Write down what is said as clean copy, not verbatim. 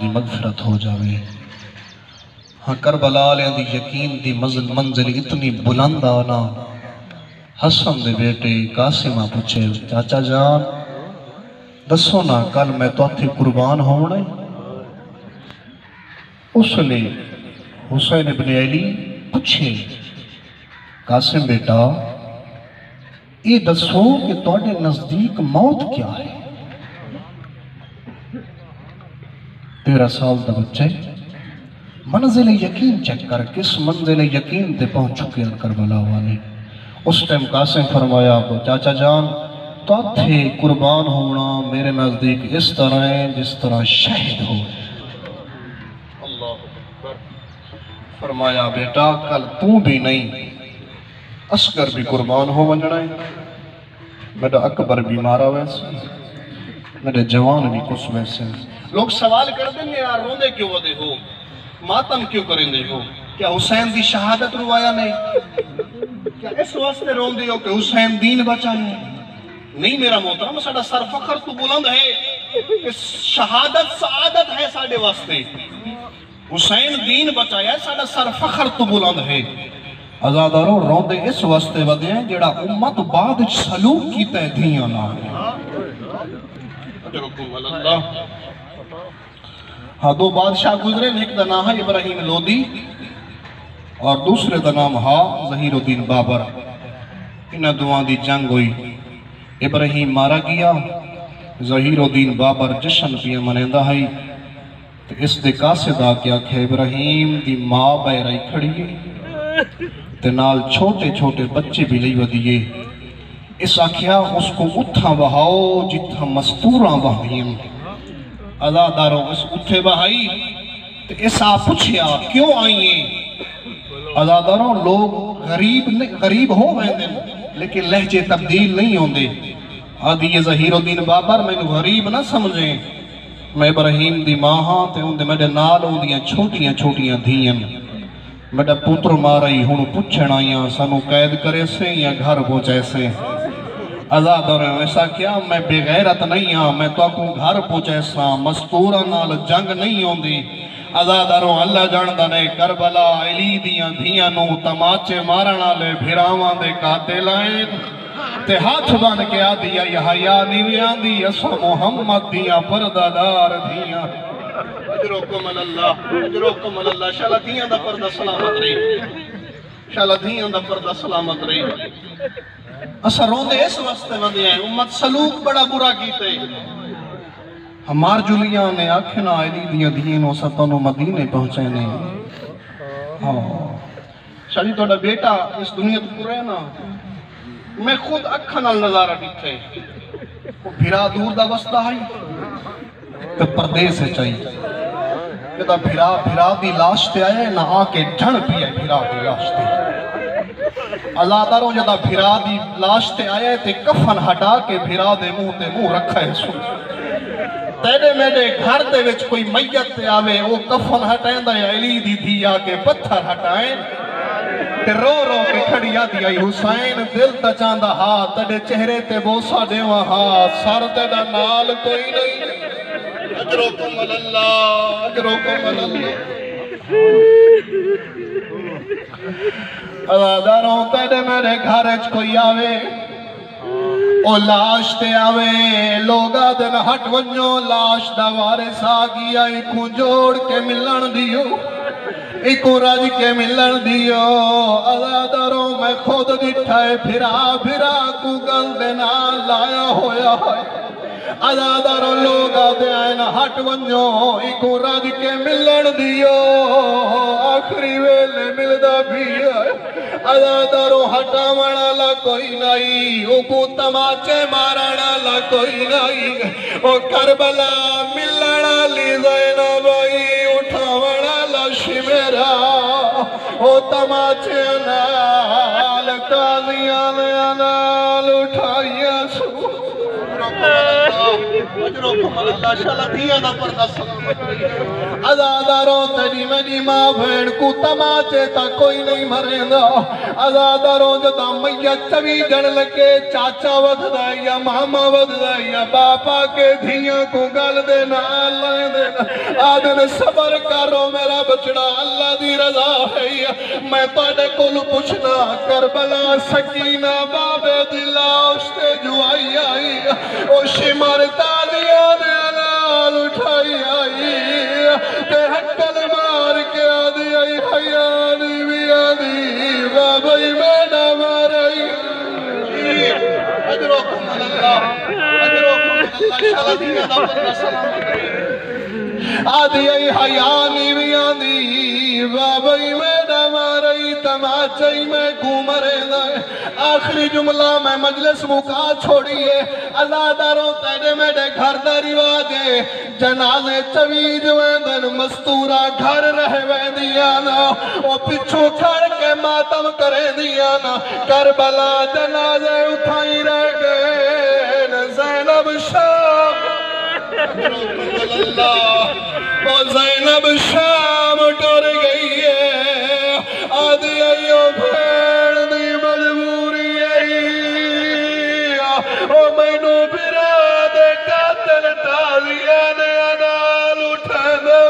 دی مغفرت ہو جاوے. ہاں کربلا والے دی یقین دی منزل اتنی بلند آنا. حسن دے بیٹے قاسمہ پوچھے چاچا جان دسو نا کل میں تو اتھی قربان ہونا. اس نے حسین ابن علی پوچھے قاسم بیٹا یہ دسو کہ تواڈے نزدیک موت کیا ہے؟ 13 سال دا بچہ منزل یقین چیک کر کس منزل یقین تے پہنچ چکے ہیں کربلا والے. اس ٹائم قاسم فرمایا چاچا جان تو تھے قربان ہونا میرے نزدیک اس طرح ہے جس طرح شہید ہو. فرمایا بیٹا کل تو بھی نہیں اصغر بھی قربان ہو ونجنا ہے. میرا اکبر بھی مارا ویسے میرے جوان بھی کچھ ویسے. لوگ سوال کر دیں گے یار روندے کیوں ودے ہو ماتم کیوں کریں دے ہو؟ کیا حسین دی شہادت روایا نہیں؟ کیا اس واسطے روندے ہو کہ حسین دین بچائے؟ نہیں میرا محترم ساڑا سر فخر تو بلند ہے کہ شہادت سعادت ہے ساڑے واسطے. حسین دین بچایا ہے ساڑا سر فخر تو بلند ہے. ازاداروں روندے اس واسطے ودے ہیں جڑا امت بعد سلوک کی تہدیاں نہ ہے. ہاں دو بادشاہ گزرے ایک دا نام ہے ابراہیم لودھی اور دوسرے دا نام ہے ظہیر الدین بابر. انہاں دعا دی جنگ ہوئی. ابراہیم مارا گیا ظہیر الدین بابر جشن پیا منیندہ ہے. تو اس دے قاصدہ کیا کہ ابراہیم دی ماں بیرائی کھڑی ہے تے نال چھوٹے چھوٹے بچے بھی لئی ودیے. اس آکھیا اس کو اتھا بہاؤ جتھا مستوراں بہائیم. ازاداروں اس اتھے بہائی تو اس آپ پوچھیا کیوں آئیے؟ ازاداروں لوگ غریب ہو ویندے لیکن لہجے تبدیل نہیں ہوندے. آدھی یہ ظہیر الدین بابر میں غریب نہ سمجھیں میں ابراہیم دی ماں ہاں تے ہوندے میرے نال ہوندیاں چھوٹیاں چھوٹیاں دھیاں میرا پتر مارئی ہون پوچھن آئیاں سانو قید کرے سے یا گھر پہنچے سے. ازاداروں ایسا کیا میں بے غیرت نہیں ہاں میں تو کو گھر پہنچے سا مستورہ نال جنگ نہیں ہوندی. ازاداروں اللہ جاندہ نے کربلا علی دیاں دھیاں نو تماچے مارنا لے بھراواں دے قاتل آئیں تے ہاتھ بان کے آدیا یحییٰ نیویاں دی اسو محمد دیاں پردادار دیاں. اجرکم اللہ شاءاللہ دھیاں دا پردہ سلامت رہی شاءاللہ دھیاں دا پردہ سلامت رہی. اسا روندے اس واسطے ودے ہیں امت سلوک بڑا برا کیتے. ہمار جولیاں نے آکھنا علی دیاں دھیاں ستانو مدینے پہنچے نے. شاہی توڑا بیٹا اس دنیا تو پورے نا میں خود اکھن نظارہ دیکھتے وہ بھیرا دور دا وسطہ ہے تو پردے سے چاہیے کہ بھیرا دی لاش تے آئے نہ آکے ڈھن پیے بھیرا دی لاش تے. ازاداروں جدہ بھیرا دی لاش تے آئے تے کفن ہٹا کے بھیرا دے منہ رکھا ہے سن. تیرے میرے گھر دے وچ کوئی میت تے آوے وہ کفن ہٹائیں دا علی دی دھیا کے پتھر ہٹائیں تے رو رو کے کھڑی آدھی آئی حسین دل تا چاندہ ہاں تڑے چہرے تے بوسا دے وہاں سر تے دا نال کوئی نہیں. اجرکم اللہ اجرکم اللہ. ازاداروں تیرے میرے گھرچ کوئی آوے او لاش تے آوے لوگا دن ہٹ ونجو لاش دا وارث آگیا ایکو جوڑ کے ملن دیو ایکو رج کے ملن دیو. ازاداروں میں خود دٹھائے بھرا کو گل دینا لایا ہویا ہے. ازاداروں لوگا دے آئین ہٹ ونجو ایکو رج کے ملن دیو آخری ویلے ملدہ بھی ہے. ازاداروں ہٹا مانا کوئی نہیں اوکو تماچے مارنا لا کوئی نہیں. او کربلا ملنا لی زینب آئی اٹھاونا لا شمیرا او تماچے نال قاضیاں نال اٹھائیا سو. وجروکم اللہ شاءاللہ دھیاں دا پردہ سلامت رہی ازاداروں تیری میری ماں بھین کو تماچے تا کوئی نہیں مرے دا ازاداروں جدا میت چوی جن لگے چاچا ود دا یا ماما ود دا یا باپا کے دھیاں کو گل دینا اللہ دینا آدن صبر کرو میرا بچڑا اللہ دی رضا ہے میں تاڑے کل پوچھنا کربلا سکینہ بابے دلا اشتے جو آئی آئی او شمار تالیاں دے علال اٹھائی آئی تے حکل مار کے آدھی آئی حیانی بھی آدھی بابائی بینا مارائی اجروکم اللہ شاءاللہ دینہ دا پر سلامت آدھی آئی حیانی بھی آدھی بابائی بینا مارائی تماچائی میں گھومرے دائے آخری جملہ میں مجلس مکا چھوڑیے ازاداروں تیرے میرے گھر دا رواجے جنازے چویج ویندن مستورہ گھر رہ ویندیانا او پچھو کھڑ کے ماتم کرے دیانا کربلا جنازے اٹھائی رہ گئے زینب شام او زینب شام ٹر گئی ہے آدھی آئیو بھیڑ دی مجبوری آئی او میں نو پھرا دے قاتل تازیاں نے انال اٹھا دے